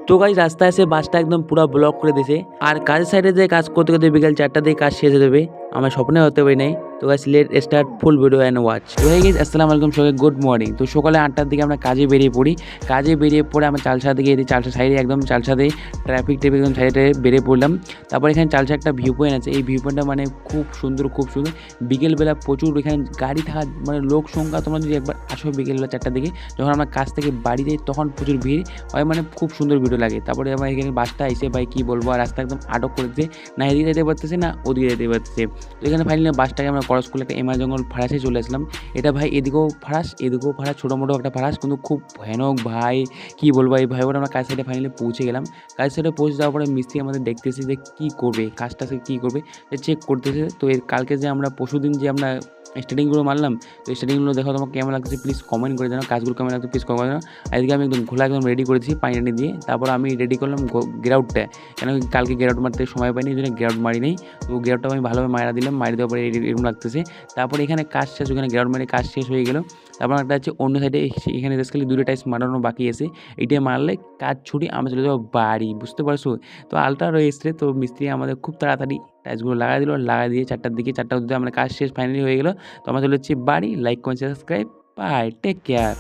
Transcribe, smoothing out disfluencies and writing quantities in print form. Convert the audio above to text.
তো গাইস রাস্তায় এসে বাসটা একদম পুরো ব্লক করে দিয়েছে। আর কাজের সাইডে যে কাজ করতে করতে বিকেল 4টা দিয়ে কাজ শেষ হয়ে যাবে, আমার স্বপ্নে হতে পারি নাই। তো guys let start full video and watch. তো হয়ে গেছে, আসসালামু আলাইকুম সবাইকে, গুড মর্নিং। তো সকালে 8টার দিকে আমরা কাজে বেরিয়ে পড়ি। কাজে বেরিয়ে পড়ে আমরা চালসা দিকে এদিকে চালসা সাইডে একদম চালসাতে ট্রাফিক একদম সাইডে বেরিয়ে পড়লাম। তারপর এখানে চালসা একটা ভিউ পয়েন্ট আছে, এই ভিউ পয়েন্টটা মানে খুব সুন্দর খুব সুন্দর। বিকেলবেলা প্রচুর এখানে গাড়ি থাকা মানে লোক সংখ্যা, তোমরা যদি একবার আসো বিকেলবেলা 4টার দিকে যখন আমরা কাজ থেকে বাড়ি যাই তখন প্রচুর ভিড় হয়, মানে খুব সুন্দর ভিডিও লাগে। তারপরে আমার এখানে বাসটা এসে ভাই কী বলবো, আর রাস্তা একদম আটক করেছে, না এদিকে যেতে পারতেছে না ওদিকে যেতে পারতেছে। তো এখানে ফাইনালি বাসটাকে আমরা ক্রস করলে একটা এমআর জঙ্গল ফারাসে চলে আসলাম। এটা ভাই এদিকেও ফারাস এদিকেও ফারাস, ছোটো মোটো একটা ফারাস, কিন্তু খুব ভয়ানক ভাই, কী বলবো। এই ভাই আমরা কাজ সাইডে ফাইনালি পৌঁছে গেলাম। কাজ সাইডে পৌঁছে যাওয়ার পরে মিস্ত্রি আমাদের দেখতেছে যে কী করবে, কাজটা সে কী করবে চেক করতেছে। তো এর কালকে যে আমরা পরশুদিন যে আমরা স্টার্টিংগুলো মারলাম, তো স্টার্টিংগুলো দেখো তোমার কেমন লাগছে প্লিজ কমেন্ট করে জানাও, কাজগুলো কেমন লাগছে প্লিজ কমেন্ট করে জানাও। এদিকে আমি একদম ঘোলা একদম রেডি করেছি পানি টানি দিয়ে। তারপর আমি রেডি করলাম গ্রাউটটা, কেন কালকে গ্রাউট মারতে সময় পাইনি, এই জন্য গ্রাউট মারি নেই। তো গ্রাউটটা আমি ভালোভাবে মারা দিলাম, মারি দেওয়ার পরে এরকম লাগতেছে। তারপরে এখানে কাজ শেষ, ওখানে গ্রাউট মারি কাজ শেষ হয়ে গেল। তারপর একটা হচ্ছে অন্য সাইডে, এখানে বেসিক্যালি 2টা টাইস মারানো বাকি আছে, এইটাই মারলে কাজ ছুটি আমরা চলে যাবো বাড়ি, বুঝতে পারছো। তো আলট্রা রয়েছে, তো মিস্ত্রি আমাদের খুব তাড়াতাড়ি টাইলসগুলো লাগাই দিল, লাগাই দিয়ে 4টার দিকে 4টা অবধি আমরা কাজ শেষ ফাইনালি হয়ে গেল। তো আমরা চলে যাচ্ছি বাড়ি। Like comment subscribe, bye, take care.